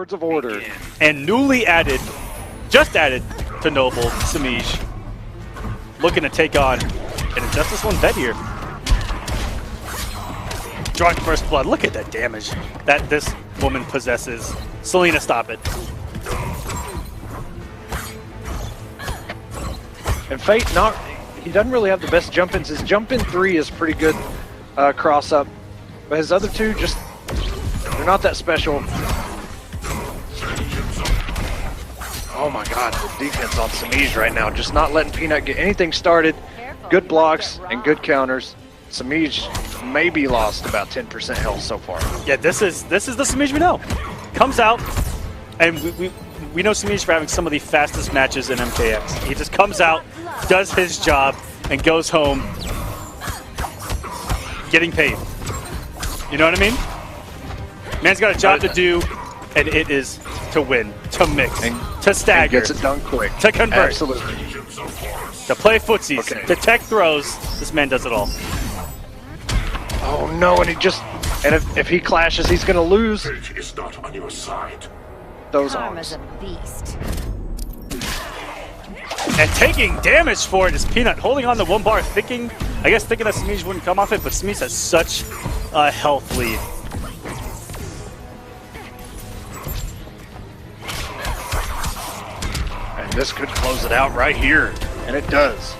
Words of order. And newly added, just added to Noble, Semiij, looking to take on an Injustice 1 vet here. Drawing first blood. Look at that damage that this woman possesses. Selena, stop it. And Fate, he doesn't really have the best jump-ins. His jump-in 3 is pretty good cross-up, but his other two just, they're not that special. Oh my god, the defense on Semiij right now, just not letting Pnut get anything started. Good blocks and good counters. Semiij maybe lost about 10% health so far. Yeah, this is the Semiij we know. Comes out, and we know Semiij for having some of the fastest matches in MKX. He just comes out, does his job, and goes home getting paid. You know what I mean? Man's got a job to do, and it is to win, to mix, to stagger. Gets it done quick. To convert. Absolutely. To play footsies, to tech throws. This man does it all. Oh no, and if he clashes, he's gonna lose. Fate is not on your side. Those Karma's arms. a beast. And taking damage for it is Pnut, holding on to one bar, thinking that Semiij wouldn't come off it, but Semiij has such a health lead. And this could close it out right here, and it does.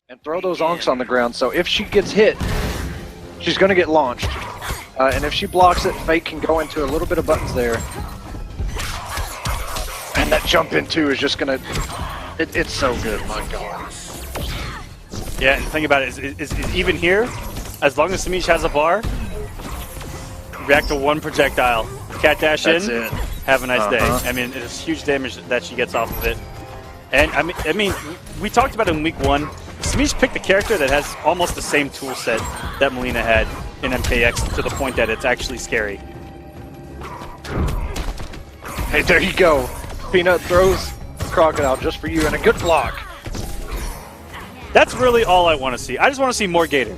And throw those onks on the ground, so if she gets hit, she's gonna get launched. And if she blocks it, Fate can go into a little bit of buttons there. And that jump in too is just gonna, it's so good, my god. Yeah, and the thing about it is even here, as long as Semiij has a bar, react to one projectile. Cat dash in, have a nice day. I mean, it's huge damage that she gets off of it. And I mean, we talked about it in week 1. Semiij picked a character that has almost the same tool set that Melina had in MKX, to the point that it's actually scary. Hey, there you go. Pnut throws Crocodile just for you, and a good block. That's really all I want to see. I just want to see more Gator.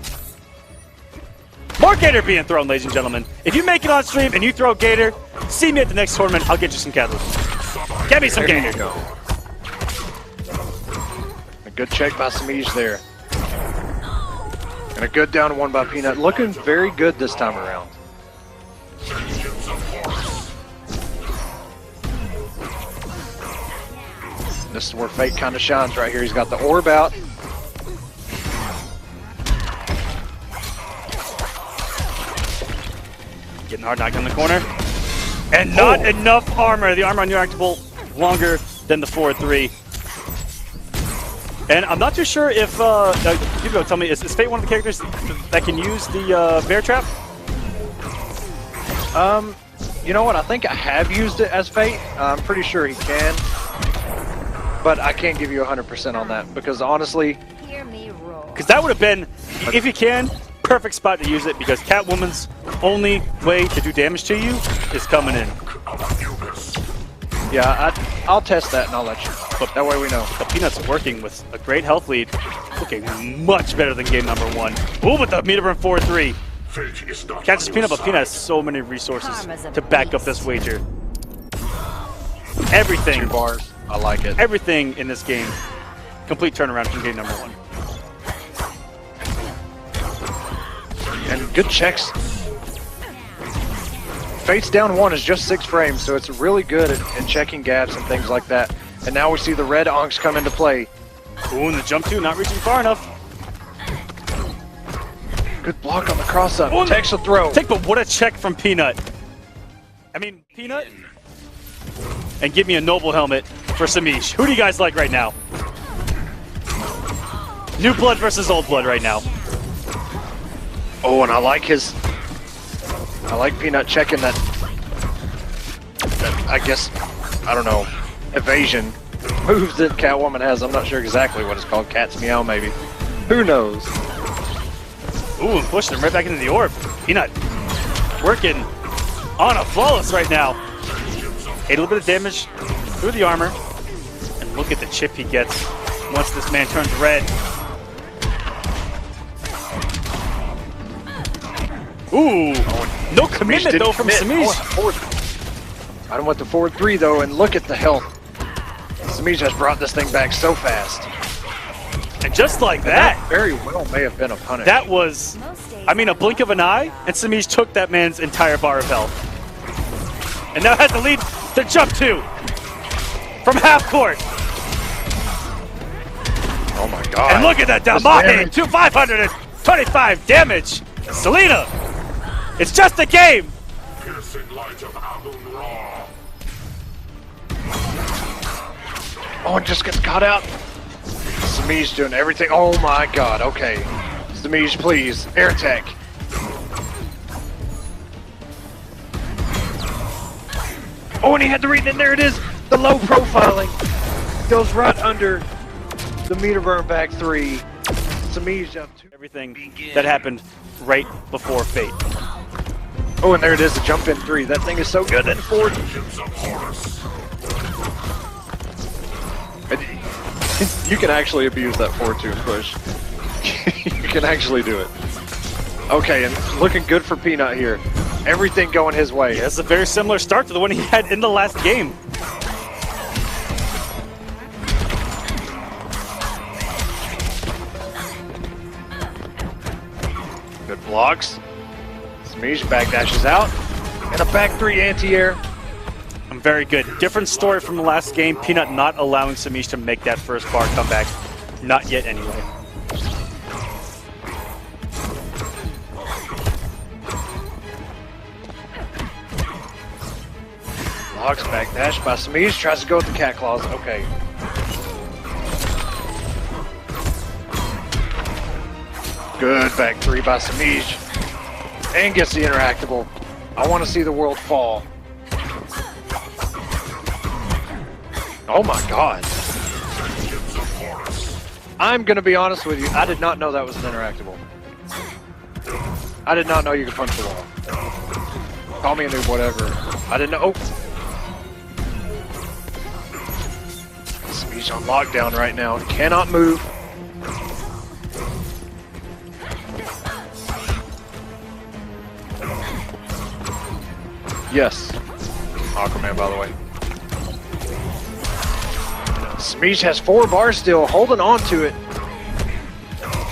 More Gator being thrown, ladies and gentlemen. If you make it on stream and you throw Gator, see me at the next tournament. I'll get you some Catwoman. Get me some Gator. You go. A good check by Semiij there. And a good down one by Pnut. Looking very good this time around. This is where Fate kind of shines right here. He's got the orb out. Getting hard knocked in the corner. And not enough armor. The armor unreactable longer than the 4-3. And I'm not too sure if, you go tell me, is Fate one of the characters that can use the bear trap? You know what? I think I have used it as Fate. I'm pretty sure he can. But I can't give you 100% on that because honestly... Hear me roar. Because that would have been, if you can, perfect spot to use it because Catwoman's only way to do damage to you is coming in. Yeah, I'll test that and I'll let you know. But that way we know. The Pnut's working with a great health lead. Looking much better than game number 1. Ooh, with the meter burn 4-3. Catches Pnut, but Pnut has so many resources to back up this wager. Everything. 2 bars. I like it. Everything in this game. Complete turnaround from game number 1. And good checks. Fate's down 1 is just 6 frames, so it's really good at checking gaps and things like that. And now we see the red onks come into play. Ooh, and the jump 2 not reaching far enough. Good block on the cross-up. Takes a throw. But what a check from Pnut. I mean, Pnut. And give me a noble helmet for Semiij. Who do you guys like right now? New blood versus old blood right now. Oh, and I like Pnut checking that I guess, I don't know, evasion move that Catwoman has. I'm not sure exactly what it's called. Cat's meow, maybe. Who knows? Ooh, and pushed him right back into the orb. Pnut working on a flawless right now. A little bit of damage through the armor. And look at the chip he gets once this man turns red. Ooh, no commitment though from Semiij. I don't want the forward 3 though, and look at the health. Semiij has brought this thing back so fast. And just like that, very well may have been a punish. That was, I mean, a blink of an eye, and Semiij took that man's entire bar of health. And now has the lead to jump 2 from half court. Oh my God. And look at that Damahe, 525 damage. Selena, it's just a game. Oh, it just gets caught out. Semiij doing everything. Oh my God, okay. Semiij, please, air attack. Oh, and he had to read it, and there it is. The low profiling goes right under the meter burn back 3. Semiij up 2. Everything that happened right before fate. Oh, and there it is, the jump in 3. That thing is so good and forward. You can actually abuse that 4-2 push. You can actually do it. Okay, and looking good for Pnut here. Everything going his way. Yeah, it's a very similar start to the one he had in the last game. Good blocks. Semiij backdashes out. And a back 3 anti-air. Very good. Different story from the last game. Pnut not allowing Semiij to make that first bar comeback. Not yet, anyway. Blocks backdash by Semiij. Tries to go with the cat claws. Okay. Good back 3 by Semiij. And gets the interactable. I want to see the world fall. Oh my God. I'm gonna be honest with you, I did not know that was an interactable. I did not know you could punch the wall. Call me a noob, whatever. I didn't know. Oh. Semiij on lockdown right now. Cannot move. Yes. Aquaman, by the way. Semiij has 4 bars still, holding on to it.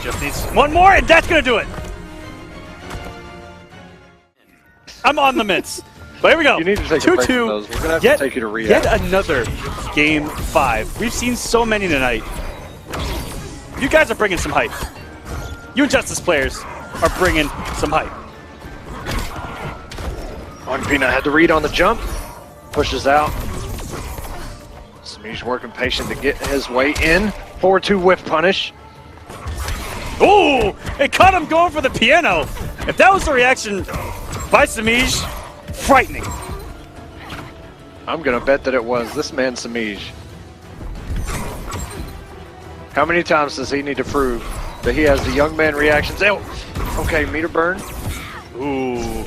Just needs one more, and that's gonna do it. I'm on the mitts. But here we go. You need to take a break from those. We're gonna have to take you to rehab. Yet another game 5. We've seen so many tonight. You guys are bringing some hype. You Injustice players are bringing some hype. One Pnut had to read on the jump. Pushes out. Semiij working patient to get his way in. 4-2 whiff punish. Ooh! It caught him going for the piano. If that was the reaction by Semiij, frightening. I'm gonna bet that it was this man Semiij. How many times does he need to prove that he has the young man reactions? Oh, okay, meter burn. Ooh.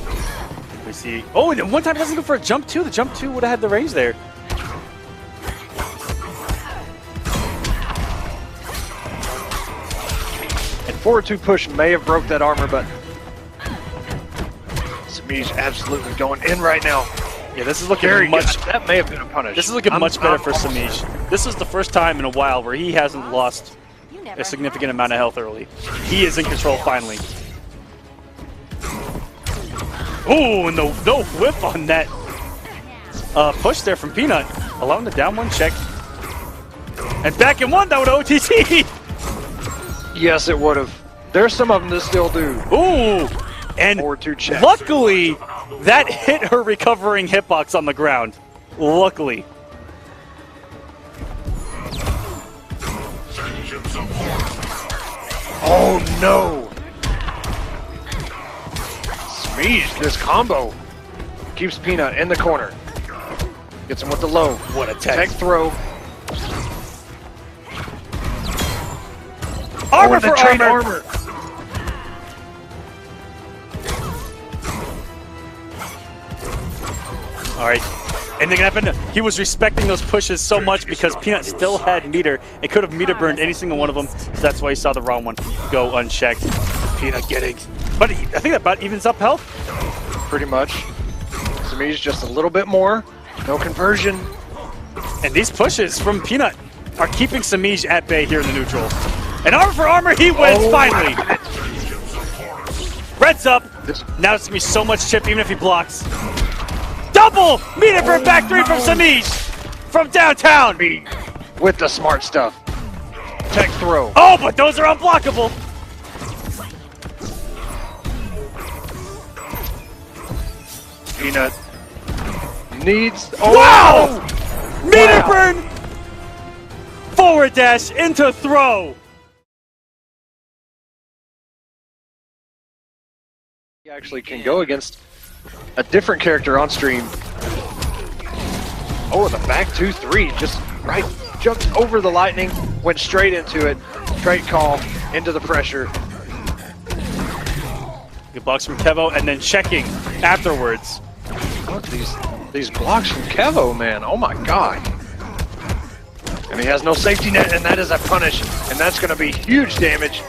We see. Oh, and one time he doesn't go for a jump 2. The jump 2 would have had the range there. And 4-2 push may have broke that armor, but Semiij absolutely going in right now. Yeah, this is looking much. That may have been a punish. This is looking much better for Semiij. This is the first time in a while where he hasn't lost a significant amount of health early. He is in control finally. Ooh, and no whip on that push there from Pnut. Allowing the down 1 check. And back in 1, that would OTT. Yes, it would have. There's some of them that still do. Ooh, and luckily that hit her recovering hitbox on the ground. Luckily. Oh no! Semiij, this combo keeps Pnut in the corner. Gets him with the low. What a tech throw. Armor for armor. All right, anything happened? He was respecting those pushes so much because Pnut still had meter. It could have meter burned any single one of them, so that's why he saw the wrong one go unchecked. Pnut getting But I think that about evens up health. Pretty much. Semiij just a little bit more. No conversion. And these pushes from Pnut are keeping Semiij at bay here in the neutral. And armor for armor, he wins finally. Red's up. Now it's gonna be so much chip, even if he blocks. Double meter for a back three from Semiij from downtown. With the smart stuff. Tech throw. Oh, but those are unblockable. Pnut needs. Wow! Meter burn! Forward dash into throw. He actually can go against a different character on stream. Oh, the back 2-3 just right, jumped over the lightning, went straight into it, straight call into the pressure. Good blocks from Kevo, and then checking afterwards. Look, these blocks from Kevo, man. Oh my god. And he has no safety net, and that is a punish, and that's going to be huge damage.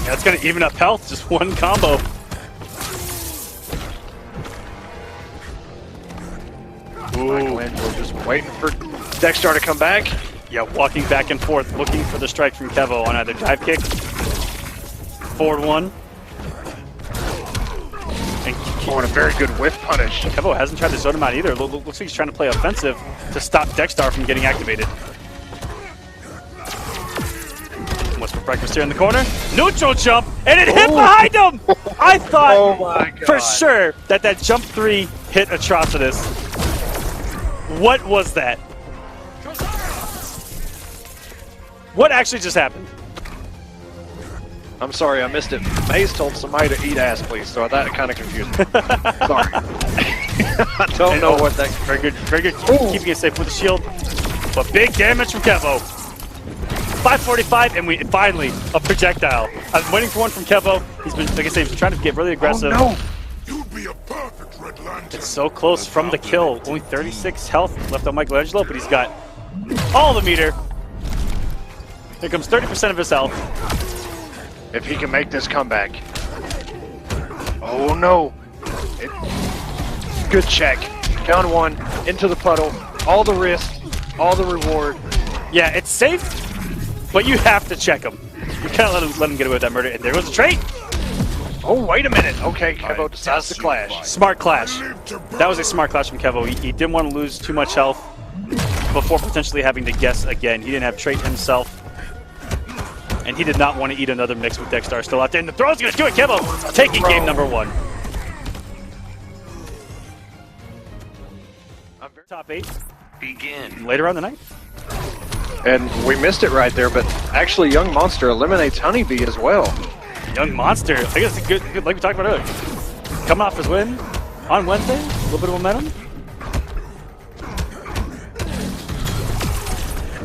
That's going to even up health, just one combo. Michaelangelo just waiting for Dexter to come back. Yeah, walking back and forth, looking for the strike from Kevo on either dive kick, forward one. And a very good whiff punish. Kevo hasn't tried to zone him out either. Looks like he's trying to play offensive to stop Dexter from getting activated. What's for breakfast here in the corner? Neutral jump, and it hit behind him! I thought for sure that jump 3 hit Atrocitus. What was that? What actually just happened? I'm sorry, I missed it. Maze told somebody to eat ass, please, so that kind of confused me. Sorry. I don't know what that... Very good. Keeping it safe with the shield. But big damage from Kevo. 545, and we finally a projectile. I've been waiting for one from Kevo. He's been, like I say, he's been trying to get really aggressive. Oh, no. You'd be a perfect Red Lantern. It's so close from the kill. Only 36 health left on Michaelangelo, but he's got all the meter. Here comes 30% of his health. If he can make this comeback. Oh no. Good check. Down one, into the puddle. All the risk, all the reward. Yeah, it's safe, but you have to check him. You can't let him get away with that murder. And there goes the trait. Oh, wait a minute. Okay, Kevo decides to clash. Smart clash. That was a smart clash from Kevo. He didn't want to lose too much health before potentially having to guess again. He didn't have trait himself. And he did not want to eat another mix with Dexter still out there. And the throw's going to do it. Kevo taking game number 1. Top 8. Begin. Later on the night. And we missed it right there, but actually Young Monster eliminates Honeybee as well. Young Monster. I guess it's good, like we talked about earlier. Coming off his win on Wednesday. A little bit of momentum.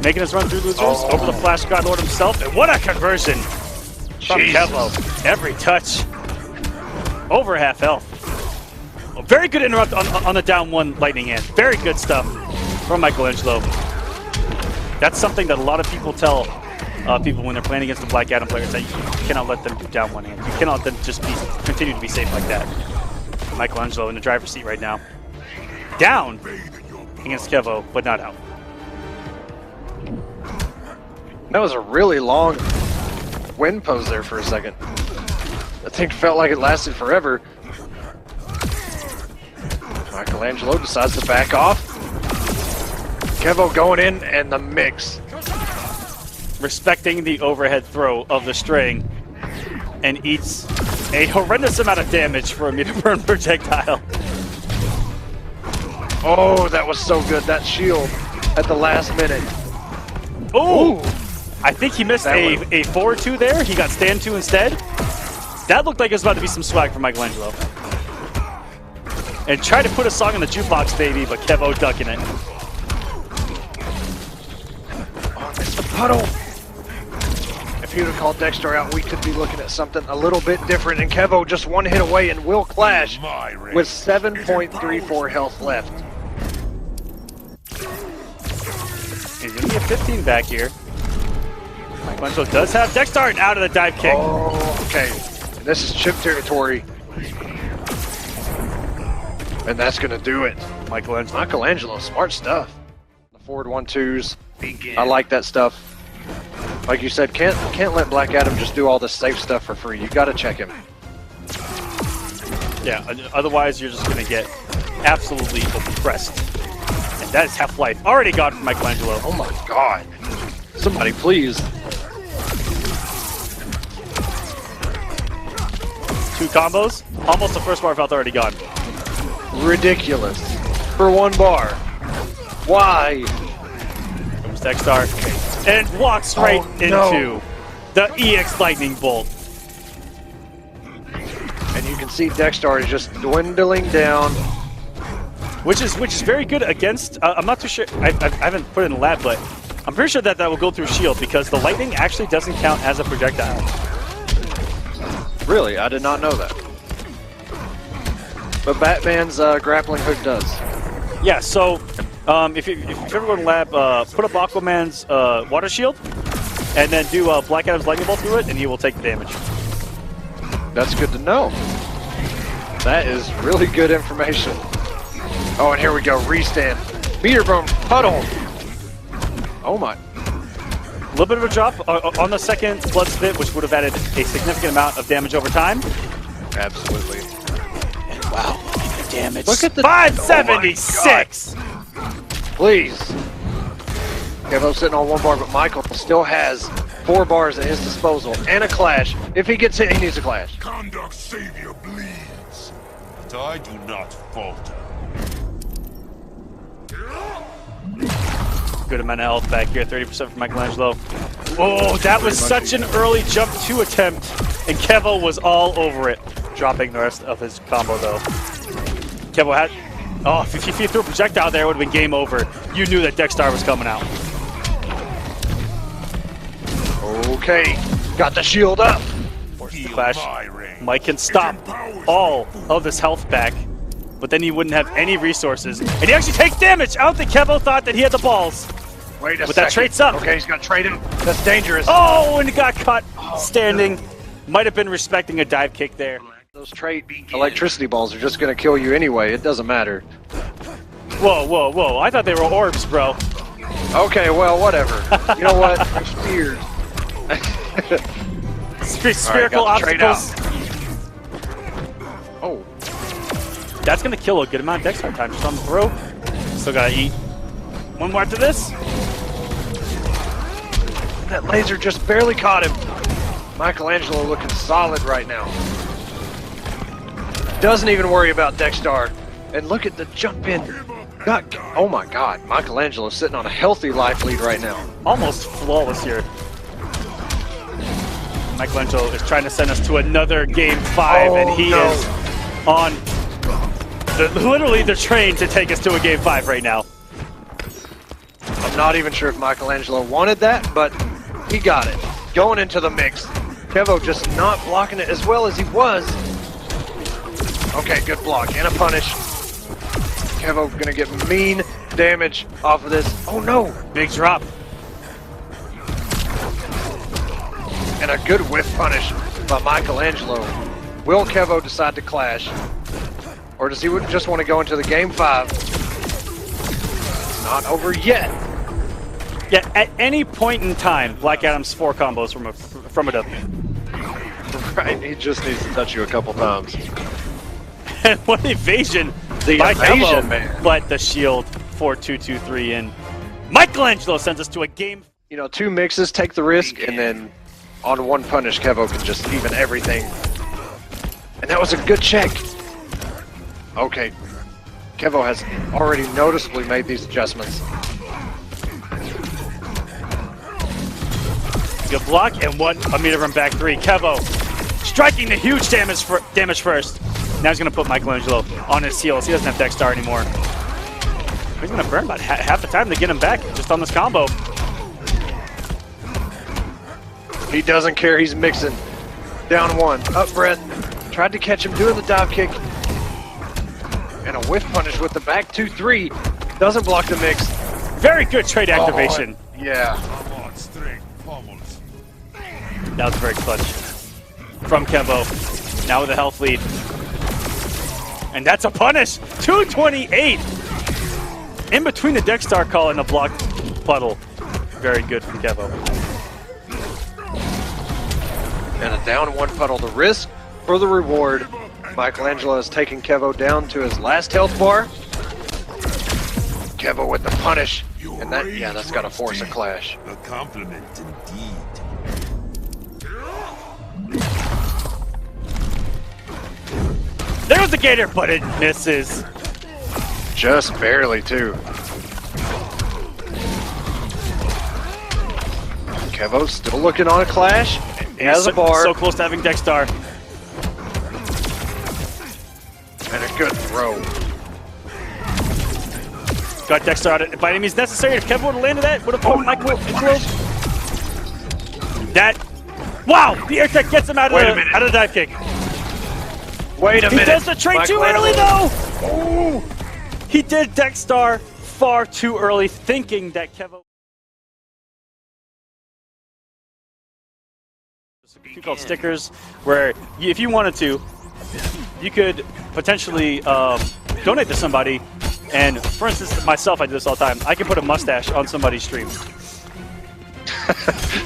Making his run through losers over the Flash God Lord himself. And what a conversion from Kevo. Every touch. Over half health. A very good interrupt on the down 1 lightning hand. Very good stuff from Michaelangelo. That's something that a lot of people tell people when they're playing against the Black Adam players, that you cannot let them do down 1 hand. You cannot let them just continue to be safe like that. Michaelangelo in the driver's seat right now. Down against Kevo, but not out. That was a really long wind pose there for a second. That thing felt like it lasted forever. Michaelangelo decides to back off. Kevo going in, and the mix. Respecting the overhead throw of the string, and eats a horrendous amount of damage for a meter burn projectile. Oh, that was so good. That shield at the last minute. Ooh! I think he missed a forward 2 there. He got stand 2 instead. That looked like it was about to be some swag for Michaelangelo. And tried to put a song in the jukebox, baby, but Kevo ducking it. Oh, it's the puddle. If he would have called Dexter out, we could be looking at something a little bit different. And Kevo just 1 hit away and will clash with 7.34 health left. He's going to get 15 back here. Michaelangelo does have Dexter out of the dive kick. Oh, okay. And This is chip territory. And that's going to do it. Michaelangelo, smart stuff. The forward 1-2s. I like that stuff. Like you said, can't let Black Adam just do all this safe stuff for free. You got to check him. Yeah, otherwise you're just going to get absolutely oppressed. And that is half-life. Already gone from Michaelangelo. Oh my god. Somebody please. 2 combos. Almost the first bar of health already gone. Ridiculous. For 1 bar. Why? Comes Dexter. And walks right into the EX Lightning Bolt. And you can see Dexter is just dwindling down. Which is very good against, I'm not too sure, I haven't put it in the lab, but I'm pretty sure that will go through shield because the lightning actually doesn't count as a projectile. Really? I did not know that. But Batman's grappling hook does. Yeah, so if you ever go to the lab, put up Aquaman's water shield and then do Black Adam's lightning bolt through it and he will take the damage. That's good to know. That is really good information. Oh, and here we go, restand. Meter bone, puddle. Oh my. A little bit of a drop on the second blood spit, which would have added a significant amount of damage over time. Absolutely. And wow, look at the damage. Look at the 576! Oh, please. Kevo's sitting on 1 bar, but Michael still has 4 bars at his disposal and a clash. If he gets hit, he needs a clash. Conduct savior bleeds, but I do not falter. Good amount of health back here, 30% for Michaelangelo. Whoa, that was such an early jump 2 attempt, and Kevo was all over it, dropping the rest of his combo though. Kevo had, oh, if he threw a projectile there, it would have been game over. You knew that Dexter was coming out. Okay, got the shield up. Force the clash. Mike can stop all of this health back, but then he wouldn't have any resources. And he actually takes damage! I don't think Kevo thought that he had the balls. Wait a second. That traits up. Okay, he's gonna trade him. That's dangerous. Oh, and he got caught standing. Might have been respecting a dive kick there. Those trait electricity balls are just gonna kill you anyway. It doesn't matter. Whoa, whoa, whoa. I thought they were orbs, bro. Okay, well, whatever. You know what? I'm speared. Spherical obstacles. Oh. That's going to kill a good amount of Dexter time just on the throw. Still got to eat 1 more after this. That laser just barely caught him. Michaelangelo looking solid right now. Doesn't even worry about Dexter. And look at the jump in. Oh my god, Michaelangelo sitting on a healthy life lead right now. Almost flawless here. Michaelangelo is trying to send us to another game 5, and he is on literally the train to take us to a game 5 right now. I'm not even sure if Michaelangelo wanted that, but he got it. Going into the mix. Kevo just not blocking it as well as he was. Okay, good block and a punish. Kevo gonna get mean damage off of this. Oh no! Big drop. And a good whiff punish by Michaelangelo. Will Kevo decide to clash? Or does he just want to go into the game 5? It's not over yet. Yeah, at any point in time, Black Adam's 4 combos from a W. Right, he just needs to touch you a couple times. And what evasion by Kevo, man. But the shield 4-2-2-3 in. Michaelangelo sends us to a game. You know, 2 mixes, take the risk, and then on 1 punish, Kevo can just even everything. And that was a good check. Okay, Kevo has already noticeably made these adjustments. Good block and 1 a meter from back 3. Kevo striking the huge damage first. Now he's going to put Michaelangelo on his heels. He doesn't have Dexter anymore. He's going to burn about half the time to get him back just on this combo. He doesn't care. He's mixing. Down 1. Up breath. Tried to catch him doing the dive kick. And a whiff punish with the back 2-3. Doesn't block the mix. Very good trade activation. Oh, yeah. That was very clutch from Kevo. Now with a health lead. And that's a punish! 228! In between the Dexstar call and the block puddle. Very good from Kevo. And a down one puddle. The risk for the reward. Michaelangelo is taking Kevo down to his last health bar. Kevo with the punish. And that, yeah, that's got to force a clash. A compliment indeed. There's the gator, but it misses. Just barely, too. Kevo's still looking on a clash. He has a bar. So close to having Dexstar. And a good throw. Got Dexstar out of, by any means necessary. If Kevo would have landed that, would have put Michaelangelo. That. Wow! The air tech gets him out of the dive kick. Wait a minute. He does the trait too early, though! Ooh. He did Dexstar far too early, thinking that Kevo... There's called stickers, where if you wanted to, you could potentially donate to somebody. And for instance, myself, I do this all the time. I can put a mustache on somebody's stream.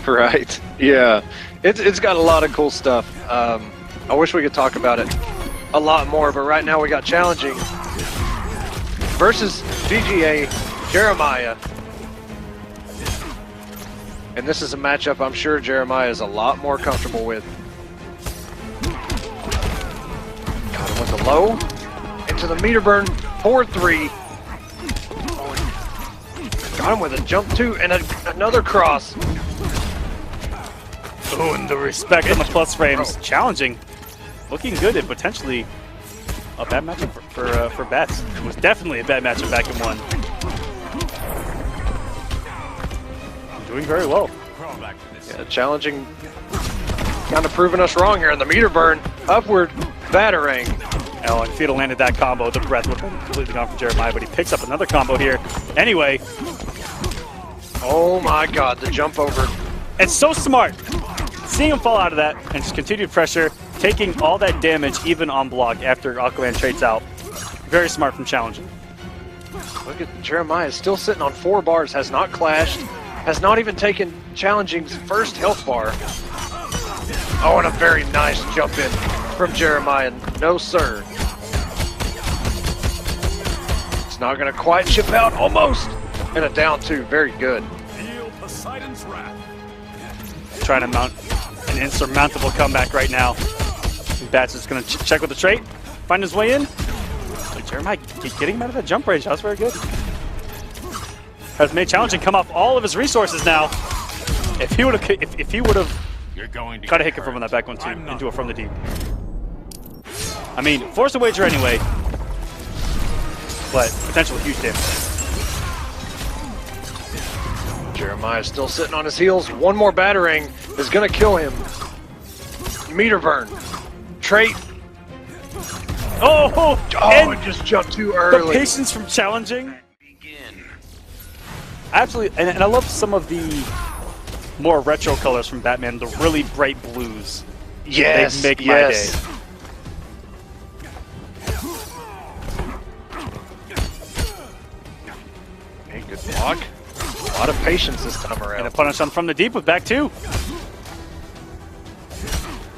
Right. Yeah. It's got a lot of cool stuff. I wish we could talk about it a lot more, but right now we got challenging versus DGA Jeremiah. And this is a matchup I'm sure Jeremiah is a lot more comfortable with. Got him with a low. Into the meter burn. 4-3. Got him with a jump 2 and another cross. Oh, and the respect on the plus frames. Challenging. Looking good and potentially a bad matchup for Bats. It was definitely a bad matchup back in 1. Doing very well. Yeah, challenging. Kind of proving us wrong here in the meter burn. Upward battering. Oh, if he'd have landed that combo, the breath would have been completely gone from Jeremiah, but he picks up another combo here. Anyway. Oh my god, the jump over. It's so smart. Seeing him fall out of that and just continued pressure, taking all that damage even on block after Aquaman trades out. Very smart from challenging. Look at Jeremiah, still sitting on 4 bars, has not clashed, has not even taken challenging's first health bar. Oh, and a very nice jump in from Jeremiah. No, sir. It's not going to quite chip out, almost. And a down 2, very good. Trying to mount an insurmountable comeback right now. Bats is going to check with the trait, find his way in. But Jeremiah getting him out of that jump range. That was very good. Has made challenging come off all of his resources now. If he would have got a hit confirm on that back one too, into it from the deep. I mean, force a wager anyway, but potential huge damage. Jeremiah still sitting on his heels. One more battering is going to kill him. Meter burn. Trait. Oh, it just jumped too early. The patience from challenging. Absolutely, and I love some of the more retro colors from Batman, the really bright blues. Yes, they make my day. Hey, good block. A lot of patience this time around. And a punish on from the deep with back 2.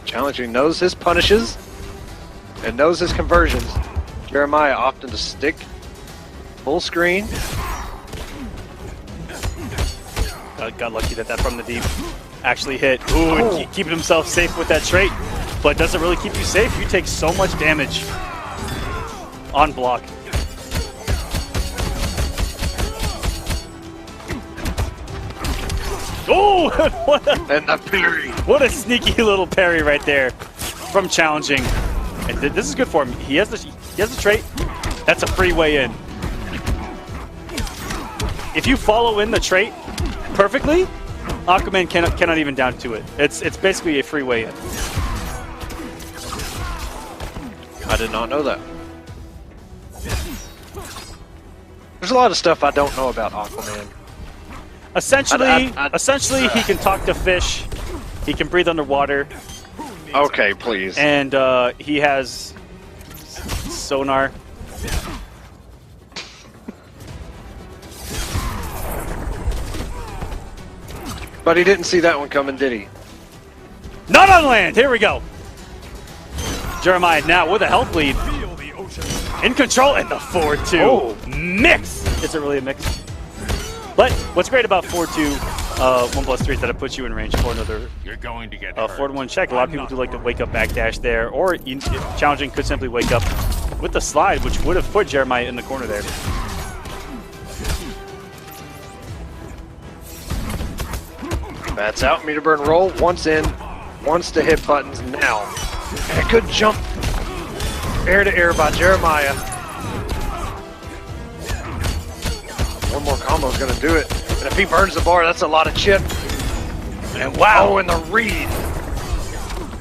Challenging knows his punishes and knows his conversions. Jeremiah opting to stick full screen. Got lucky that from the deep actually hit. Ooh, and keeping himself safe with that trait. But it doesn't really keep you safe. You take so much damage on block. Oh, and the parry. What a sneaky little parry right there from challenging. And this is good for him. He has the trait. That's a free way in. If you follow in the trait perfectly, Aquaman cannot even down to it. It's basically a free way in. I did not know that. There's a lot of stuff I don't know about Aquaman. Essentially, he can talk to fish. He can breathe underwater. Okay, please. And he has sonar. But he didn't see that one coming, did he? Not on land. Here we go. Jeremiah now with a health lead. In control and the 4-2 mix. Is it really a mix? But what's great about 4-2, 1+3 is that it puts you in range for another. You're going to get 4-1 check. A lot of people do like to wake up backdash there, or challenging could simply wake up with the slide, which would have put Jeremiah in the corner there. Bats out, meter burn roll, once in, wants to hit buttons now. And a good jump air to air by Jeremiah. One more combo is going to do it. And if he burns the bar, that's a lot of chip. And wow, and the read.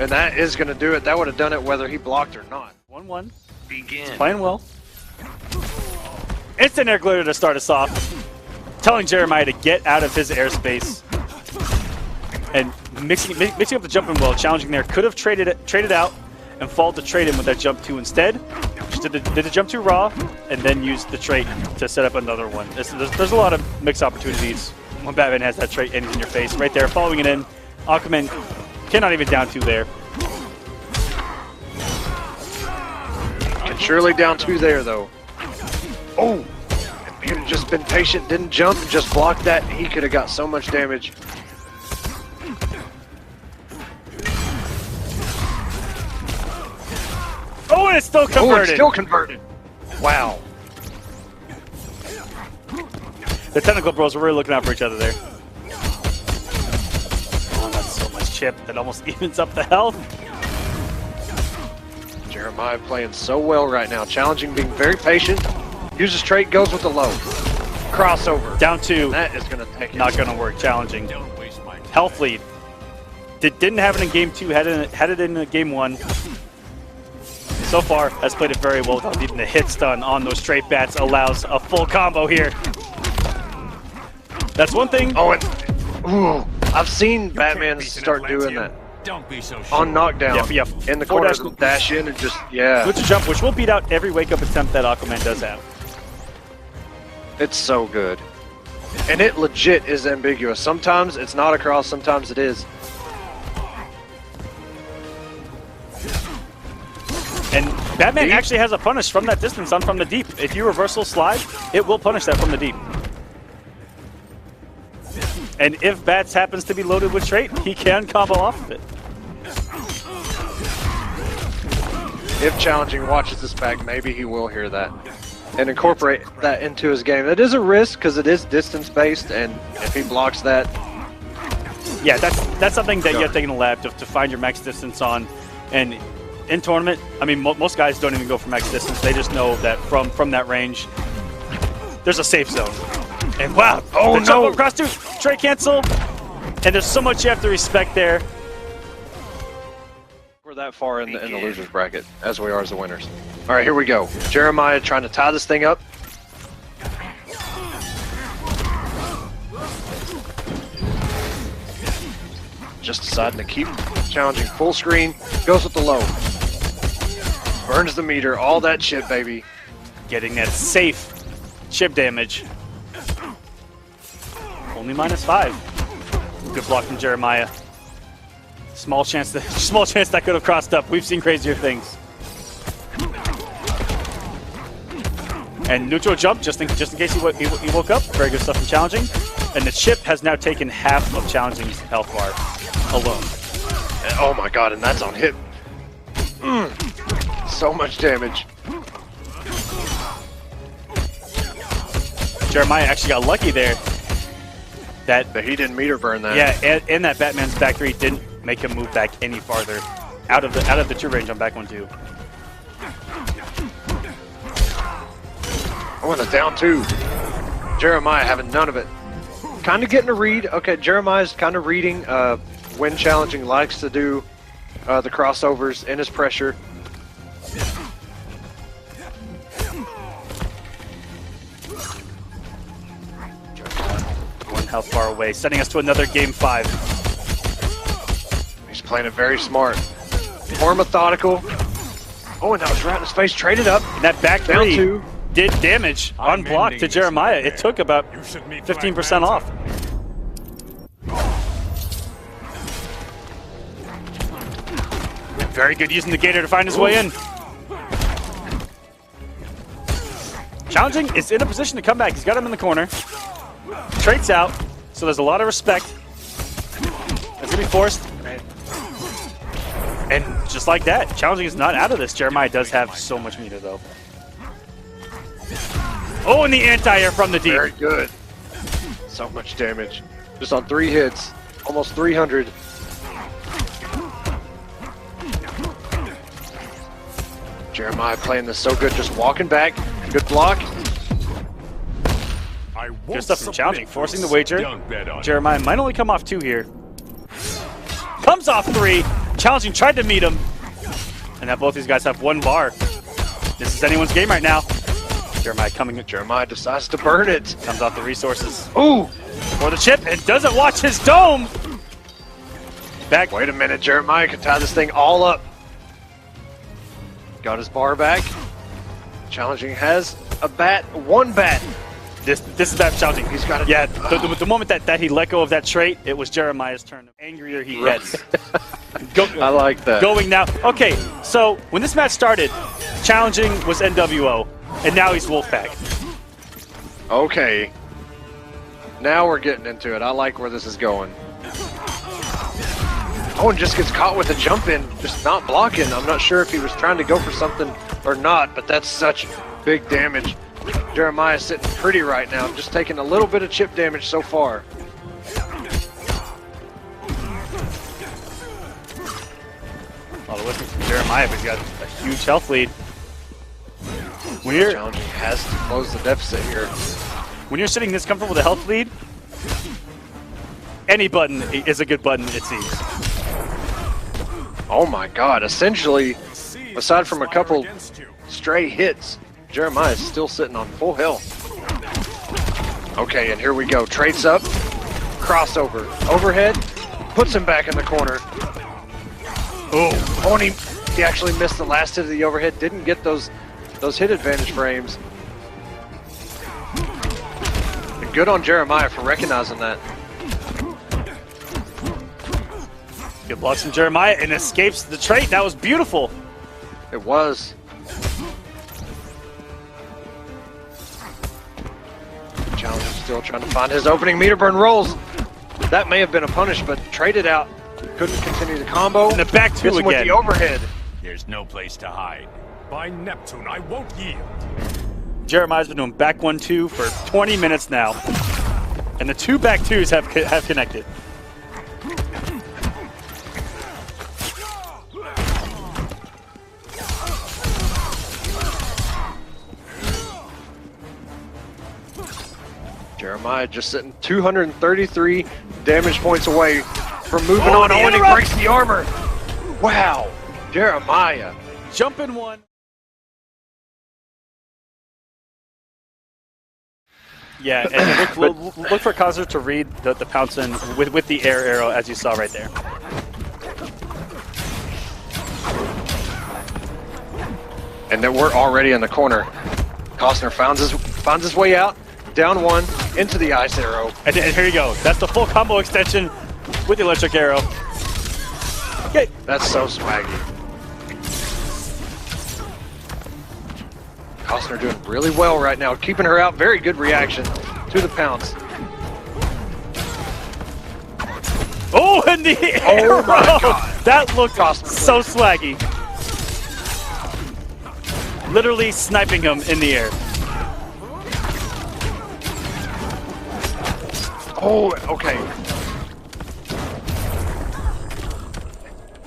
And that is going to do it. That would have done it whether he blocked or not. 1-1. begin. He's playing well. Instant air glitter to start us off. Telling Jeremiah to get out of his airspace. And mixing up the jumping well, challenging there. Could have traded out and followed the trade in with that jump 2 instead. Just did the jump 2 raw and then used the trait to set up another one. There's a lot of mixed opportunities when Batman has that trait in your face. Right there, following it in. Aquaman cannot even down 2 there. Can surely down 2 there though. Oh! If he had just been patient, didn't jump, and just blocked that, he could have got so much damage. Oh, and it's still converted. Oh, it's still converted. Wow. The technical bros are really looking out for each other there. Oh, that's so much chip. That almost evens up the health. Jeremiah playing so well right now. Challenging, being very patient. Uses trait, goes with the low. Crossover. Down 2. That is going to take it. Not going to work. Challenging. Health lead. Didn't have it in game 2. Had it in game 1. So far, has played it very well without needing the hit stun on those straight bats. Allows a full combo here. That's one thing. Oh, and ooh, I've seen Batman start doing that. Don't be so sure. On knockdown. Yeah. In the corner, dash in and just, yeah. Glitch jump, which will beat out every wake-up attempt that Aquaman does have. It's so good. And it legit is ambiguous. Sometimes it's not a cross, sometimes it is. And Batman actually has a punish from that distance on from the deep. If you reversal slide, it will punish that from the deep. And if Bats happens to be loaded with trait, he can combo off of it. If challenging watches this back, maybe he will hear that and incorporate that into his game. It is a risk because it is distance-based, and if he blocks that... Yeah, that's something that you have to take in the lab to find your max distance on. And in tournament, I mean, most guys don't even go for max distance. They just know that from that range, there's a safe zone. And wow, oh the jump across 2, trait cancel. And there's so much you have to respect there. We're that far in the losers bracket, as we are as the winners. All right, here we go. Jeremiah trying to tie this thing up. Just deciding to keep challenging full screen. Goes with the low. Burns the meter, all that chip, baby. Getting that safe chip damage. Only -5. Good block from Jeremiah. Small chance that could have crossed up. We've seen crazier things. And neutral jump, just in case he woke up. Very good stuff from challenging. And the chip has now taken half of challenging's health bar alone. And, oh my god, and that's on hit. So much damage. Jeremiah actually got lucky there. But he didn't meter burn that. Yeah, and that Batman's back 3 didn't make him move back any farther out of the 2 range on back 1-2. Oh, and a down 2. Jeremiah having none of it. Kind of getting a read. Okay, Jeremiah's kind of reading when challenging likes to do the crossovers in his pressure. One health bar away, sending us to another game 5. He's playing it very smart. more methodical. Oh, and that was right in his face. Traded up. And that back Down three two. did damage on block to Jeremiah. It took about 15% off. Very good using the Gator to find his way in. Challenging is in a position to come back. He's got him in the corner. Traits out, so there's a lot of respect. It's gonna be forced. And just like that, Challenging is not out of this. Jeremiah does have so much meter though. Oh, and the anti-air from the deep. Very good. So much damage. Just on 3 hits. Almost 300. Jeremiah playing this so good, just walking back. Good block. Good stuff from Challenging, forcing the wager. Jeremiah might only come off 2 here. Comes off 3. Challenging tried to meet him. And now both these guys have 1 bar. This is anyone's game right now. Jeremiah coming. Jeremiah decides to burn it. Comes off the resources. Ooh! For the chip and doesn't watch his dome. Back. Wait a minute, Jeremiah can tie this thing all up. Got his bar back. Challenging has a bat, 1 bat. This is that Challenging. He's got it. Yeah, the moment that he let go of that trait, it was Jeremiah's turn. The angrier he gets. I like that. Going now. Okay, so when this match started, Challenging was NWO, and now he's Wolfpack. Okay. Now we're getting into it. I like where this is going. Oh, and just gets caught with a jump in, just not blocking. I'm not sure if he was trying to go for something or not, but that's such big damage. Jeremiah's sitting pretty right now, just taking a little bit of chip damage so far. All the way from Jeremiah, but he's got a huge health lead. Challenging has to close the deficit here. When you're sitting this comfortable with a health lead, any button is a good button, it seems. Oh my god, essentially, aside from a couple stray hits, Jeremiah is still sitting on full health. Okay, and here we go. Traits up, crossover, overhead, puts him back in the corner. Oh, and he actually missed the last hit of the overhead, didn't get those hit advantage frames. And good on Jeremiah for recognizing that. Good blocks from Jeremiah and escapes the trait. That was beautiful. It was. Challenger still trying to find his opening meter burn rolls. That may have been a punish, but traded out. Couldn't continue the combo. And the back 2 again. With the overhead. There's no place to hide. By Neptune, I won't yield. Jeremiah's been doing back 1-2 for 20 minutes now. And the 2 back 2s have connected. Jeremiah just sitting 233 damage points away from moving on. Oh, and he breaks the armor. Wow, Jeremiah. Jumping 1. Yeah, and look for Cossner to read the pounce in with the air arrow as you saw right there. And then we're already in the corner. Cossner finds his way out. Down 1, into the ice arrow. And here you go. That's the full combo extension with the electric arrow. Okay. That's so swaggy. Cossner doing really well right now, keeping her out. Very good reaction to the pounce. Oh, and the arrow! Oh my god. That looked Cossner so swaggy. Literally sniping him in the air. Oh, okay.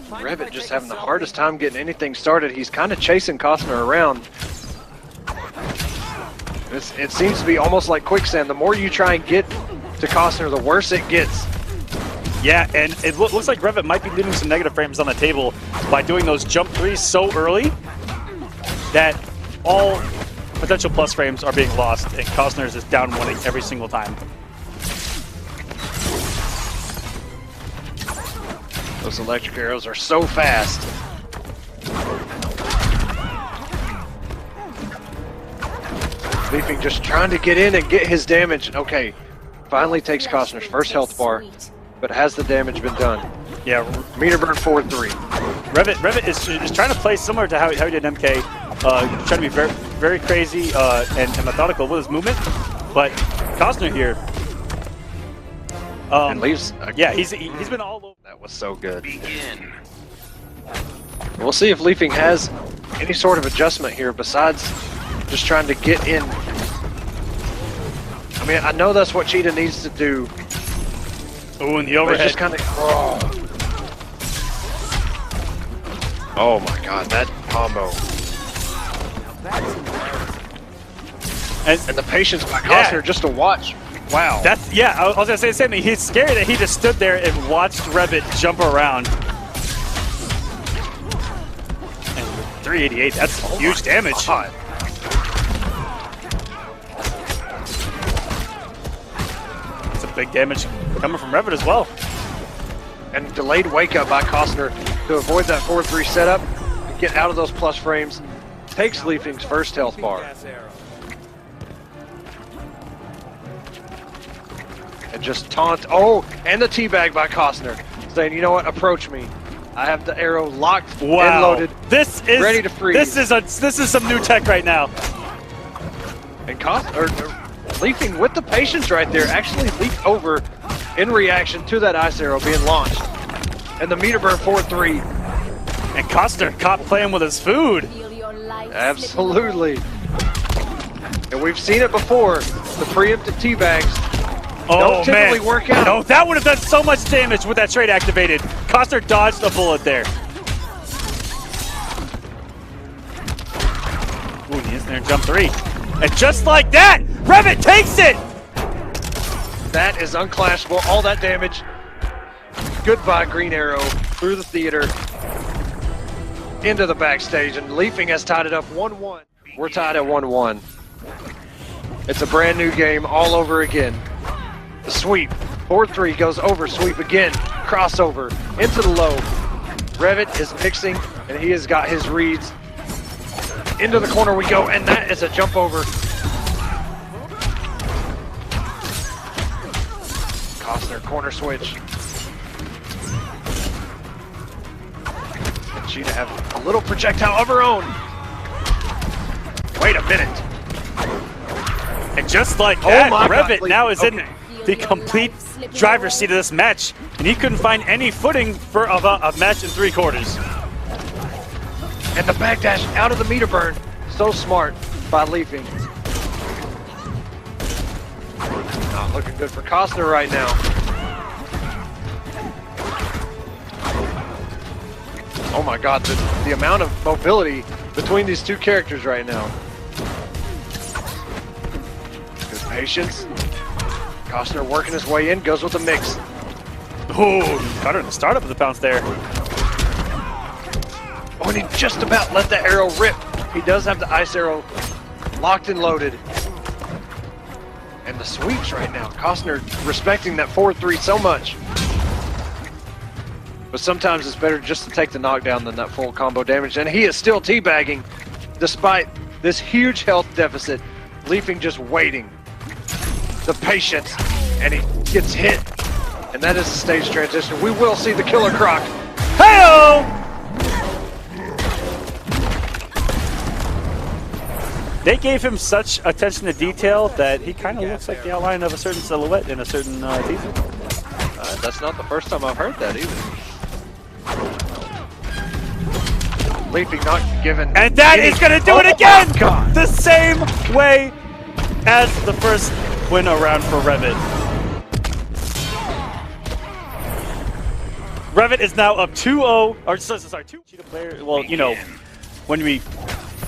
Revet just having the hardest time getting anything started. He's kind of chasing Cossner around. It seems to be almost like quicksand. The more you try and get to Cossner, the worse it gets. Yeah, and it looks like Revet might be leaving some negative frames on the table by doing those jump 3s so early that all potential plus frames are being lost, and Cossner's is down 1 every single time. Those electric arrows are so fast. Leafing just trying to get in and get his damage. Okay, finally takes Cossner's first health bar, but has the damage been done? Yeah. Meter burn 4-3. Revet is trying to play similar to how he did MK, trying to be very, very crazy and methodical with his movement. But Cossner here, and leaves. Yeah, he's been all over. That was so good. Begin. We'll see if Leafing has any sort of adjustment here besides just trying to get in. I mean, I know that's what Cheetah needs to do. Oh, and the overhead. Just kind of. Oh my God, that combo. And the patience by Cossner just to watch. Wow. That's, yeah, I was going to say the same thing. He's scary that he just stood there and watched Revet jump around. And 388, that's huge damage. God. That's a big damage coming from Revet as well. And delayed wake up by Cossner to avoid that 4-3 setup and get out of those plus frames. Takes Leafing's first health bar. And just taunt. Oh, and the teabag by Cossner, saying, "You know what? Approach me. I have the arrow locked and loaded. This is ready to freeze." This is some new tech right now. And Leafing with the patience right there actually leaped over in reaction to that ice arrow being launched. And the meter burn 4-3. And Cossner caught playing with his food. Absolutely. And we've seen it before. The preemptive teabags. Oh, don't typically work out. No, that would have done so much damage with that trade activated. Cossner dodged a bullet there. Ooh, he is there, jump 3. And just like that, Revet takes it! That is unclashable. All that damage. Goodbye, Green Arrow. Through the theater. Into the backstage. And Leafing has tied it up 1-1. We're tied at 1-1. It's a brand new game all over again. The sweep, 4-3 goes over, sweep again, crossover, into the low. Revet is mixing, and he has got his reads. Into the corner we go, and that is a jump over. Cossner, corner switch. And Cheetah have a little projectile of her own. Wait a minute. And just like that, Revet God, now is in the complete driver's seat of this match, and he couldn't find any footing for a match in 3 quarters. And the backdash out of the meter burn. So smart by Leafing. Not looking good for Cossner right now. Oh my God, the amount of mobility between these two characters right now. Good patience. Cossner working his way in, goes with the mix. Oh, got her in the startup of the bounce there. Oh, and he just about let the arrow rip. He does have the ice arrow locked and loaded. And the sweeps right now. Cossner respecting that 4-3 so much. But sometimes it's better just to take the knockdown than that full combo damage. And he is still teabagging despite this huge health deficit. Leafing just waiting. The patience, and he gets hit, and that is the stage transition. We will see the Killer Croc. Hey-o! They gave him such attention to detail that he kind of looks like the outline of a certain silhouette in a certain teaser. That's not the first time I've heard that either. Leafing not given. And that is going to do it again! God. The same way as the first win around for Revet. Revet is now up 2-0, or sorry, 2 Cheetah player. Well, you know, when we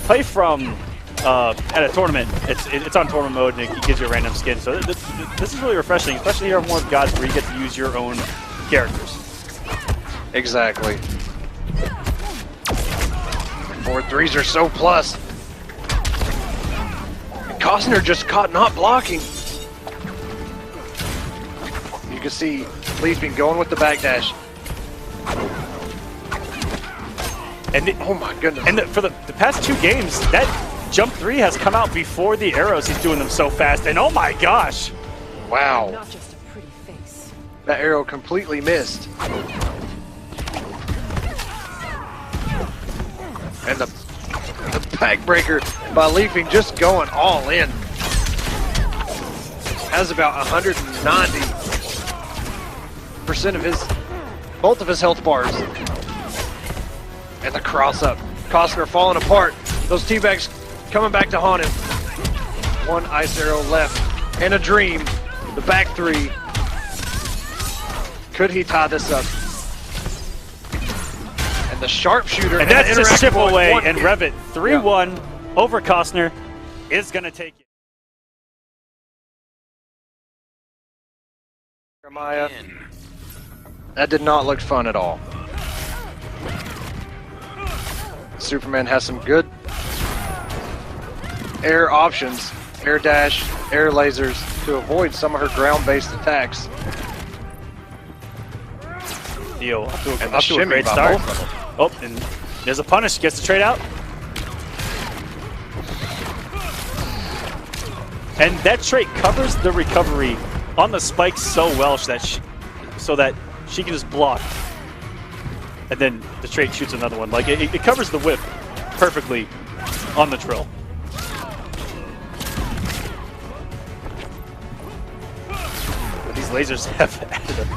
play from at a tournament, it's on tournament mode and it gives you a random skin. So this is really refreshing, especially here on War of Gods where you get to use your own characters. Exactly. 4-3s are so plus. And Cossner just caught not blocking. You can see Leafing going with the backdash. And oh my goodness. And for the past 2 games, that jump 3 has come out before the arrows. He's doing them so fast, and oh my gosh! Wow. Not just a pretty face. That arrow completely missed. And the backbreaker by Leafing just going all in. Has about 190% of both of his health bars. And the cross up. Cossner falling apart. Those teabags coming back to haunt him. One ice arrow left. And a dream. The back 3. Could he tie this up? And the sharpshooter. And that's just chip away. And Revet 3-1 Yeah. over Cossner is going to take it. Jeremiah. That did not look fun at all. Superman has some good air options, air dash, air lasers to avoid some of her ground-based attacks. Theo up to a shimmy great by start. both of them. Oh, and there's a punish. Gets the trade out. And that trait covers the recovery on the spikes so well so that she can just block. And then the trait shoots another one. Like, it covers the whip perfectly on the drill. But these lasers have added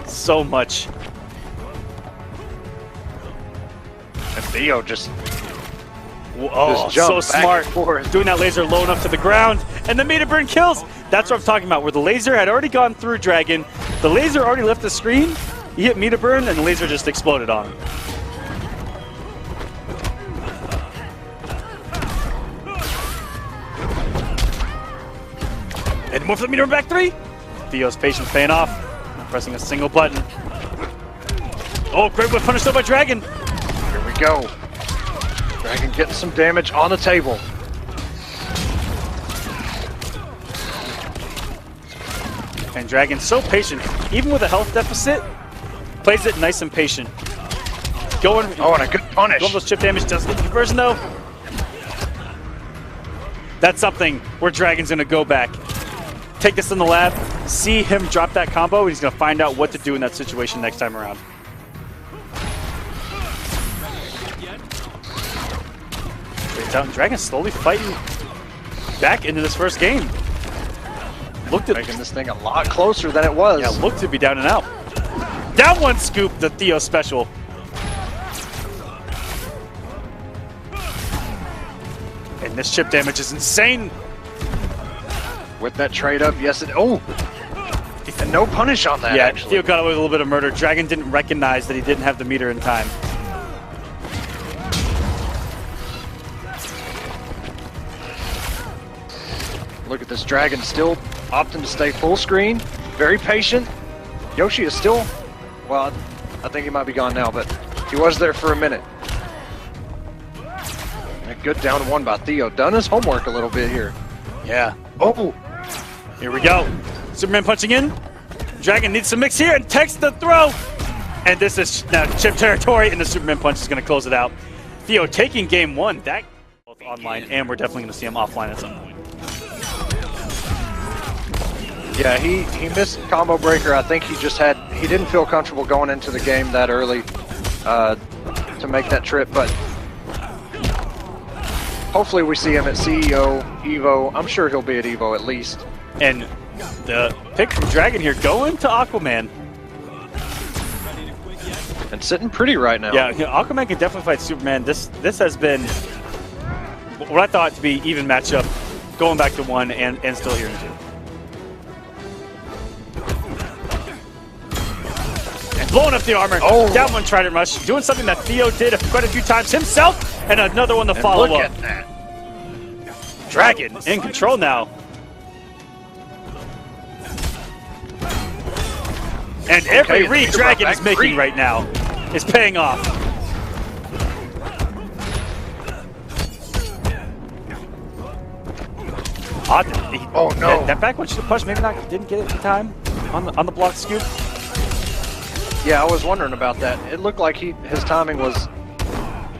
so much. And Theo just Oh, jump so back smart. and forth. Doing that laser low enough to the ground. And the meter burn kills. That's what I'm talking about, where the laser had already gone through Dragon. The laser already left the screen. He hit meter burn, and the laser just exploded on him. And more for the meter burn back 3. Theo's patience paying off. Not pressing a single button. Oh, great whip punish though by Dragon. Here we go. Dragon getting some damage on the table. And Dragon's so patient, even with a health deficit, plays it nice and patient. Going. Oh, and a good punish. Those chip damage does get the conversion though. That's something where Dragon's gonna go back, take this in the lab, see him drop that combo, and he's gonna find out what to do in that situation next time around. Dragon's slowly fighting back into this first game. Making this thing a lot closer than it was. Yeah, looked to be down and out. Down one scoop, the Theo special. And this chip damage is insane. With that trade up, yes it. Oh, and no punish on that. Yeah, actually. Theo got away with a little bit of murder. Dragon didn't recognize that he didn't have the meter in time. Look at this Dragon still opting to stay full screen. Very patient. Yoshi is still, well, I think he might be gone now, but he was there for a minute. And a good down one by Theo. Done his homework a little bit here. Yeah. Oh, Here we go. Superman punching in. Dragon needs some mix here and takes the throw. And this is now chip territory, and the Superman punch is going to close it out. Theo taking game 1. That both online, and we're definitely going to see him offline at some point. yeah, he missed combo breaker. I think he didn't feel comfortable going into the game that early to make that trip, but hopefully we see him at CEO, Evo. I'm sure he'll be at Evo at least. And the pick from Dragon here going to Aquaman. And sitting pretty right now. Yeah, Aquaman can definitely fight Superman. This has been what I thought to be even matchup, going back to 1 and still here in 2. And blowing up the armor. Oh. Down one trident rush, doing something that Theo did quite a few times himself, and another one to And follow look up. at that. Dragon in control now. And every and read the Dragon back is making three. right now is paying off. Oh, no. That back one should have pushed. Maybe not. Didn't get it in time on the block scoop. Yeah, I was wondering about that. It looked like his timing was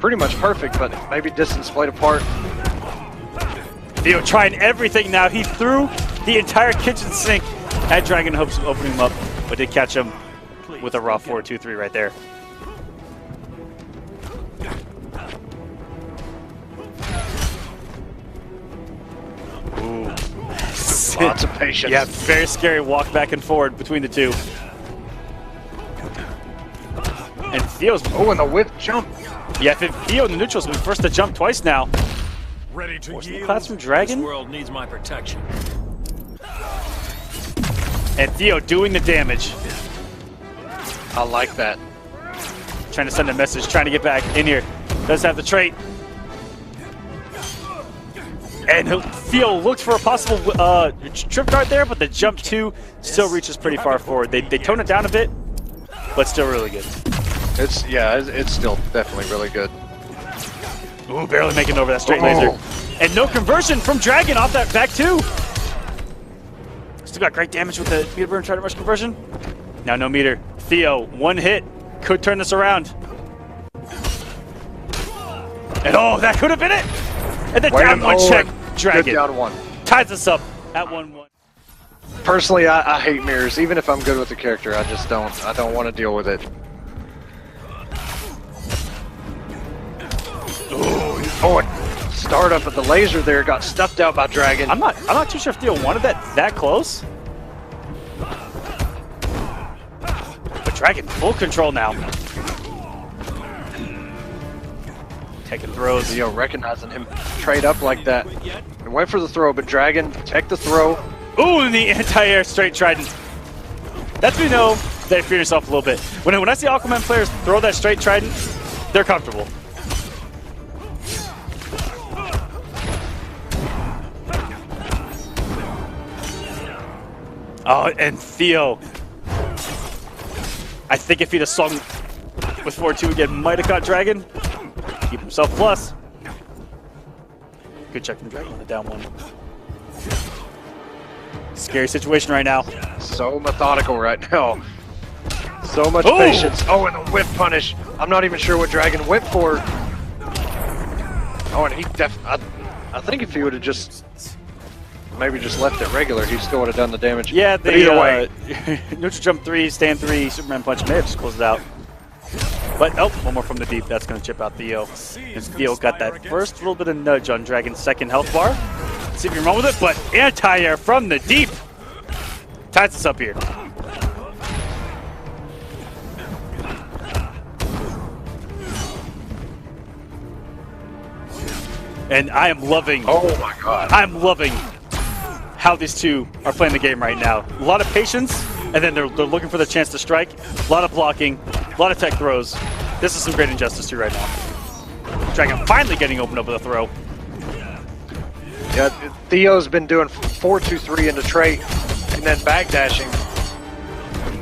pretty much perfect, but maybe distance played a part. Theo trying everything now. He threw the entire kitchen sink at Dragon hopes of opening him up, but did catch him with a raw 4-2-3 right there. Ooh. Lots of patience. Yeah, very scary walk back and forward between the two. And Theo's... Oh, and the whip jump. Yeah, Theo in the neutral's been first to jump twice now. Ready to yield. Class from Dragon. This world needs my protection. And Theo doing the damage. I like that. Trying to send a message, trying to get back in here. Does have the trait. And Theo looked for a possible trip guard there, but the jump 2 still reaches pretty far forward. They tone it down a bit, but still really good. It's still definitely really good. Ooh, barely making it over that straight laser. And no conversion from Dragon off that back 2. Still got great damage with the meter burn, trying to rush conversion. Now no meter. Theo, one hit, could turn this around. And oh, that could have been it! And the down one check, Dragon. Good down one. Ties us up at 1-1. Personally, I hate mirrors. Even if I'm good with the character, I just don't. I don't want to deal with it. Oh, and start up at the laser there got stuffed out by Dragon. I'm not too sure if Theo wanted that close. But Dragon full control now. Taking throws. Theo recognizing him trade up like that. And went for the throw, but Dragon take the throw. Ooh, and the anti-air straight trident. That's when you know they fear yourself a little bit. When I see Aquaman players throw that straight trident, they're comfortable. Oh, and Theo. I think if he'd have swung with 4-2 again, might have caught Dragon. Keep himself plus. Good check from Dragon on the down one. Scary situation right now. So methodical right now. So much patience. Oh, and the whip punish. I'm not even sure what Dragon went for. Oh, and he I think if he would have just maybe just left it regular, he still would have done the damage. Yeah, but either way. Neutral jump 3, stand 3, Superman punch may have just closed it out. But oh, one more from the deep. That's going to chip out Theo. And Theo got that first little bit of nudge on Dragon's second health bar. See if you can run with it, but anti-air from the deep ties us up here. And I am loving. Oh my God! I'm loving how these two are playing the game right now. A lot of patience, and then they're looking for the chance to strike. A lot of blocking, a lot of tech throws. This is some great injustice here right now. Dragon finally getting opened up with a throw. Yeah, Theo's been doing 4-2-3 into trait and then backdashing.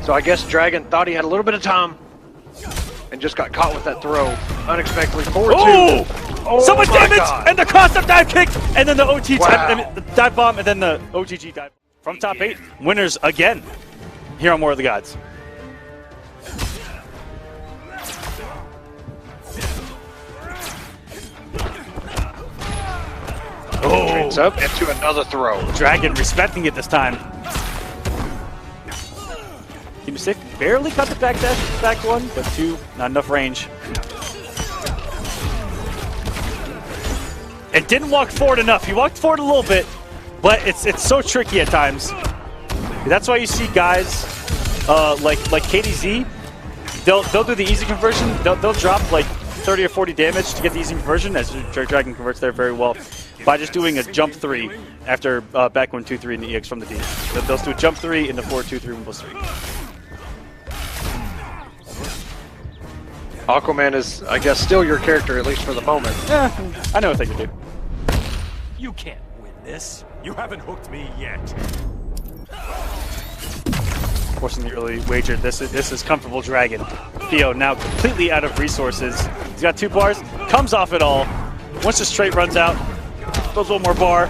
So I guess Dragon thought he had a little bit of time and just got caught with that throw unexpectedly. 4-2. Oh, so much damage! God. And the cross-up dive kick! And then the OT Wow. the dive bomb, and then the OGG dive. From top 8, winners again here on War of the Gods. Trades up into another throw. Dragon respecting it this time. Team 6 barely cut the back dash, back 1, but 2, not enough range. And didn't walk forward enough. He walked forward a little bit, but it's so tricky at times. That's why you see guys like KDZ, they'll do the easy conversion. They'll drop like 30 or 40 damage to get the easy conversion, as Dragon converts there very well, by just doing a jump 3 after back 1-2-3 in the EX from the D. They'll do a jump 3 into 4-2-3 1+3. Aquaman is, I guess, still your character, at least for the moment. Yeah, I know what they can do. You can't win this. You haven't hooked me yet. Forcing the early wager. This is comfortable Dragon. Theo now completely out of resources. He's got 2 bars, comes off it all. Once the straight runs out, throws one more bar.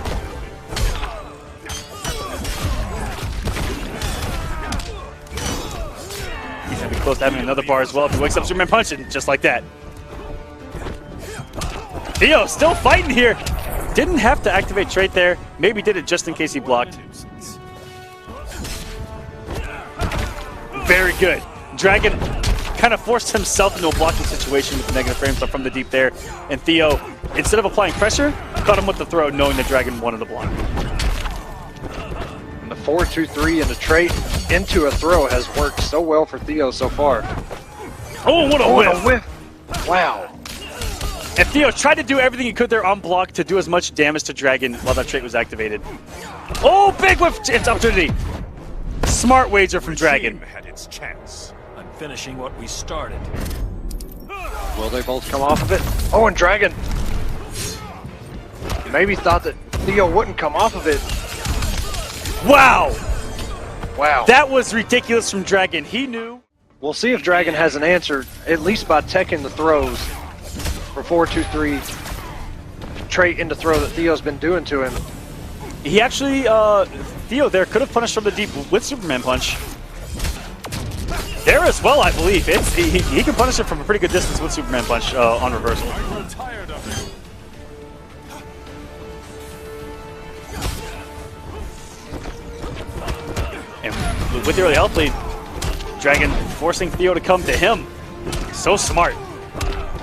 He's gonna be close to having another bar as well if he wakes up Superman punching just like that. Theo still fighting here. Didn't have to activate trait there. Maybe did it just in case he blocked. Very good. Dragon kind of forced himself into a blocking situation with the negative frames from the deep there. And Theo, instead of applying pressure, caught him with the throw, knowing the Dragon wanted the block. And the 4-2-3 and the trait into a throw has worked so well for Theo so far. Oh, what a whiff! What a whiff! Wow. And Theo tried to do everything he could there on block to do as much damage to Dragon while that trait was activated. Oh, big whiff! It's opportunity. Smart wager from Dragon. Had its chance. I'm finishing what we started. Will they both come off of it? Oh, and Dragon maybe thought that Theo wouldn't come off of it. Wow! Wow. That was ridiculous from Dragon. He knew. We'll see if Dragon has an answer, at least by teching the throws for 4-2-3 trait into throw that Theo's been doing to him. He actually, Theo there could have punished from the deep with Superman Punch. There as well, I believe. He can punish it from a pretty good distance with Superman Punch on reversal. I'm tired of it. And with the early health lead, Dragon forcing Theo to come to him. So smart.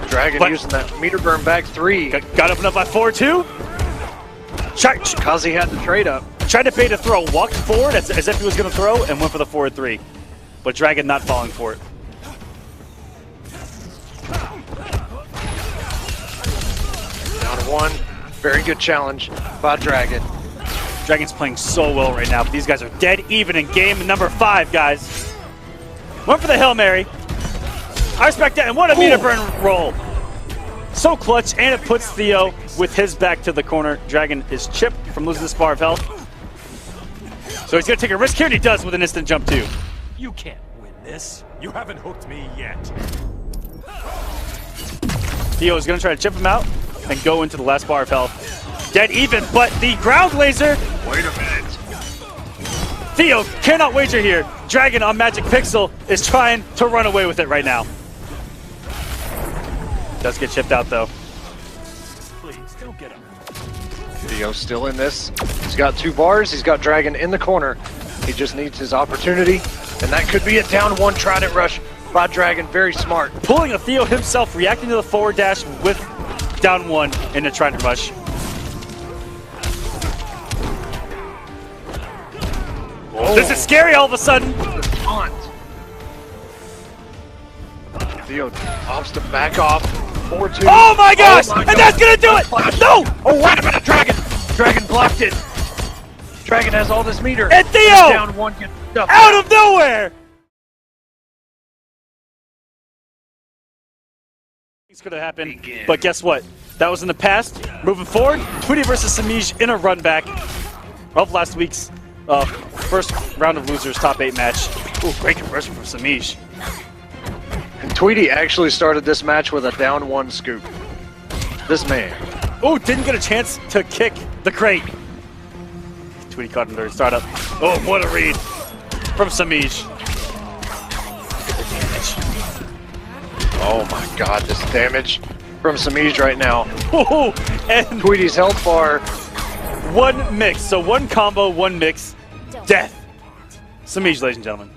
Dragon using that meter burn back 3. Got opened up by 4-2. Because he had the trade up. Tried to bait a throw, walked forward as if he was going to throw, and went for the 4-3. But Dragon not falling for it. Down 1. Very good challenge by Dragon. Dragon's playing so well right now, but these guys are dead even in game number 5, guys. Went for the Hail Mary. I respect that, and what a meter burn roll. So clutch, and it puts Theo with his back to the corner. Dragon is chipped from losing this bar of health. So he's going to take a risk here, and he does with an instant jump too. You can't win this. You haven't hooked me yet. Theo is going to try to chip him out and go into the last bar of health. Dead even, but the ground laser. Wait a minute. Theo cannot wager here. Dragon on Magic Pixel is trying to run away with it right now. Does get chipped out though. Please, don't get him. Theo's still in this. He's got 2 bars. He's got Dragon in the corner. He just needs his opportunity. And that could be a down 1 Trident rush by Dragon. Very smart. Pulling a Theo himself, reacting to the forward dash with down 1 in a Trident rush. Oh. This is scary all of a sudden. Taunt. Theo opts to back off. 4-2. Oh my gosh! Oh my and God. that's gonna do it! No! Oh, wait a minute, Dragon! Dragon blocked it. Dragon has all this meter. And Theo! Down 1 gets stuff. Out of nowhere! Things could have happened, but guess what? That was in the past. Moving forward, Tweedy versus Semiij in a run back of last week's first round of losers top 8 match. Ooh, great conversion from Semiij. And Tweedy actually started this match with a down 1 scoop. This man. Oh, didn't get a chance to kick the crate. Tweedy caught him during startup. Oh, what a read from Semiij. Oh my God, this damage from Semiij right now. Oh, and Tweedy's health bar. 1 mix. So 1 combo, 1 mix. Death. Semiij, ladies and gentlemen.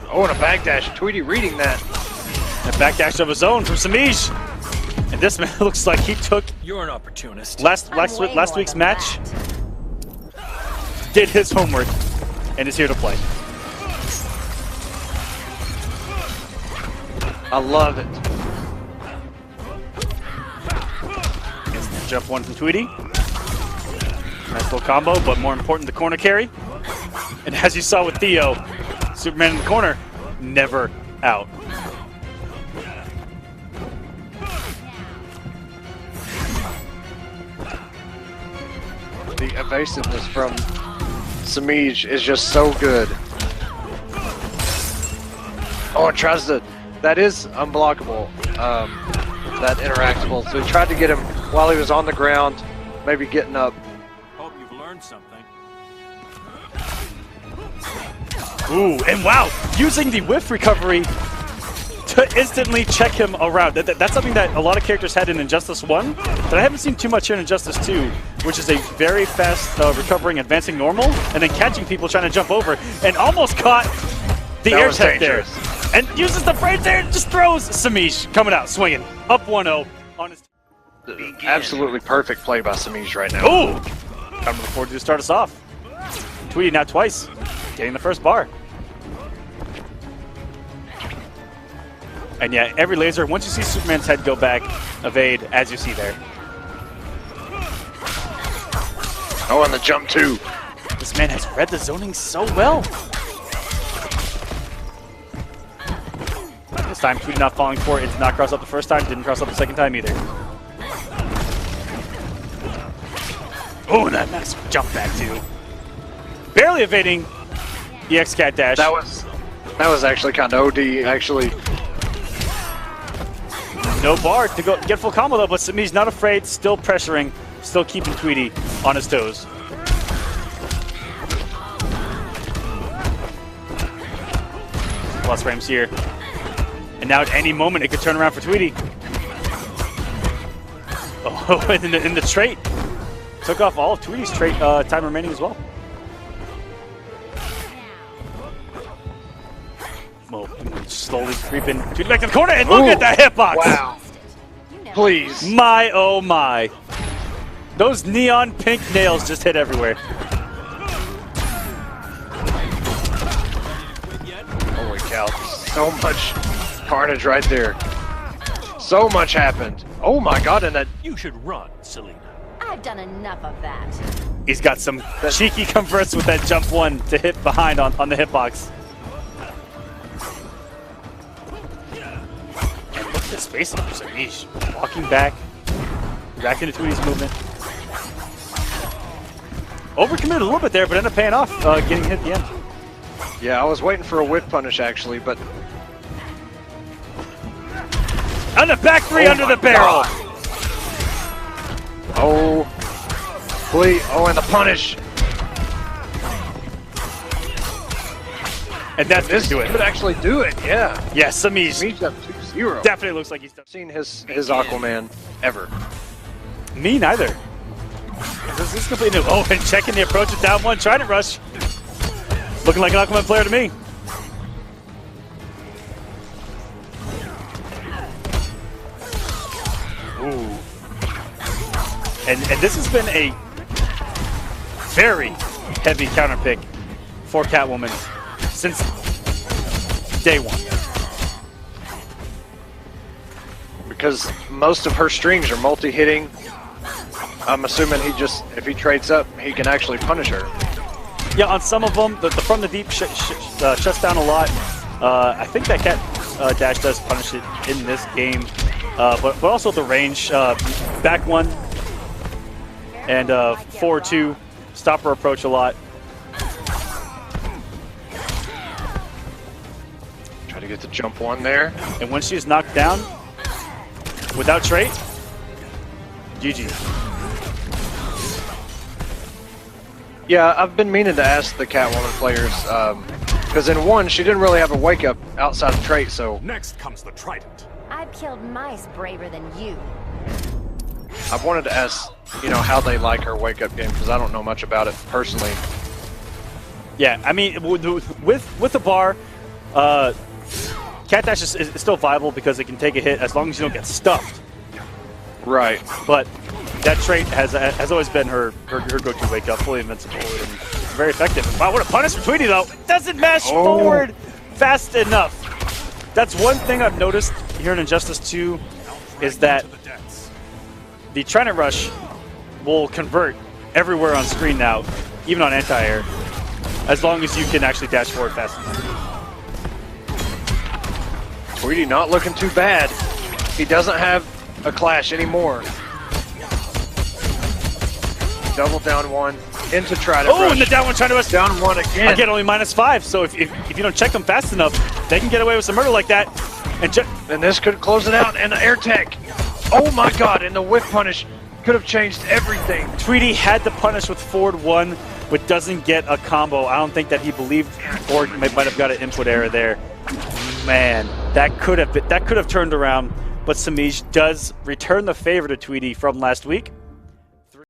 Oh, and a backdash. Tweedy reading that. A backdash of his own from Semiij. And this man looks like he took You're an opportunist. last week's match, did his homework, and is here to play. I love it. Jump 1 from Tweedy. Nice little combo, but more important, the corner carry. And as you saw with Theo, Superman in the corner, never out. The evasiveness from Semiij is just so good. Oh, it tries to... That is unblockable. That interactable. So he tried to get him while he was on the ground, maybe getting up. Hope you've learned something. Ooh, and wow, using the whiff recovery to instantly check him around. That's something that a lot of characters had in Injustice 1, that I haven't seen too much here in Injustice 2, which is a very fast recovering, advancing normal, and then catching people trying to jump over, and almost caught the air tech there. And uses the frame there and just throws Semiij coming out, swinging. Up 1-0 on his team. Absolutely perfect play by Semiij right now. Oh! Coming to the forward to start us off. Tweedy now twice, getting the first bar. And yeah, every laser, once you see Superman's head go back, evade, as you see there. Oh, and the jump too. This man has read the zoning so well. This time, Tweedy not falling for it. It did not cross up the first time, didn't cross up the second time either. Oh, and that massive jump back too. Barely evading the X-Cat dash. That was actually kind of OD, actually. No bar to go get full combo though, but Semiij's not afraid, still pressuring, still keeping Tweedy on his toes. Plus frames here. And now at any moment it could turn around for Tweedy. Oh, and in the trait. Took off all of Tweedy's trait time remaining as well. Well, slowly creeping Tweedy back to the corner, and look at that hitbox! Wow. Please. My, oh my. Those neon pink nails just hit everywhere. Holy cow. So much carnage right there. So much happened. Oh my god, and that... You should run, Selena. I've done enough of that. He's got some cheeky converts with that jump one to hit behind on the hitbox. And look at this face of Semiij. Walking back into Tweedy's movement. Overcommitted a little bit there, but ended up paying off, getting hit at the end. Yeah, I was waiting for a whip punish actually, but... On the back three under the barrel! God. Oh, please. Oh, and the punish. And that's This do it. could actually do it, yeah. Yeah, Semiij Semiij up 2-0. definitely looks like he's done. Seen his Aquaman ever. Me neither. This is completely new. Oh, and checking the approach with down one, trying to rush. Looking like an Aquaman player to me. Ooh. And this has been a very heavy counter pick for Catwoman since day one. Because most of her strings are multi-hitting. I'm assuming if he trades up, he can actually punish her. Yeah, on some of them, the from the deep shuts down a lot. I think that Cat dash does punish it in this game, but also the range, back one and forward two, stop her approach a lot. Try to get the jump one there. And when she's knocked down without trait, GG. Yeah, I've been meaning to ask the Catwoman players, because in one, she didn't really have a wake-up outside of trait, so... Next comes the Trident. I've killed mice braver than you. I've wanted to ask, you know, how they like her wake-up game, because I don't know much about it personally. Yeah, I mean, with the bar, Cat Dash is still viable because it can take a hit as long as you don't get stuffed. Right. But that trait has always been her go-to wake-up, fully invincible, and it's very effective. Wow, what a punish for Tweedy, though. It doesn't mash forward fast enough. That's one thing I've noticed here in Injustice 2 is that the Trident Rush will convert everywhere on screen now, even on anti-air, as long as you can actually dash forward fast enough. Tweedy not looking too bad. He doesn't have a clash anymore. Double down one into Trident Rush. Oh, and the down one trying to down one again. Again, only -5. So if you don't check them fast enough, they can get away with some murder like that. And this could close it out. And the air tech. Oh my God! And the whip punish could have changed everything. Tweedy had the punish with forward one, but doesn't get a combo. I don't think that he believed, or might have got an input error there. man, that could have turned around. But Semiij does return the favor to Tweedy from last week.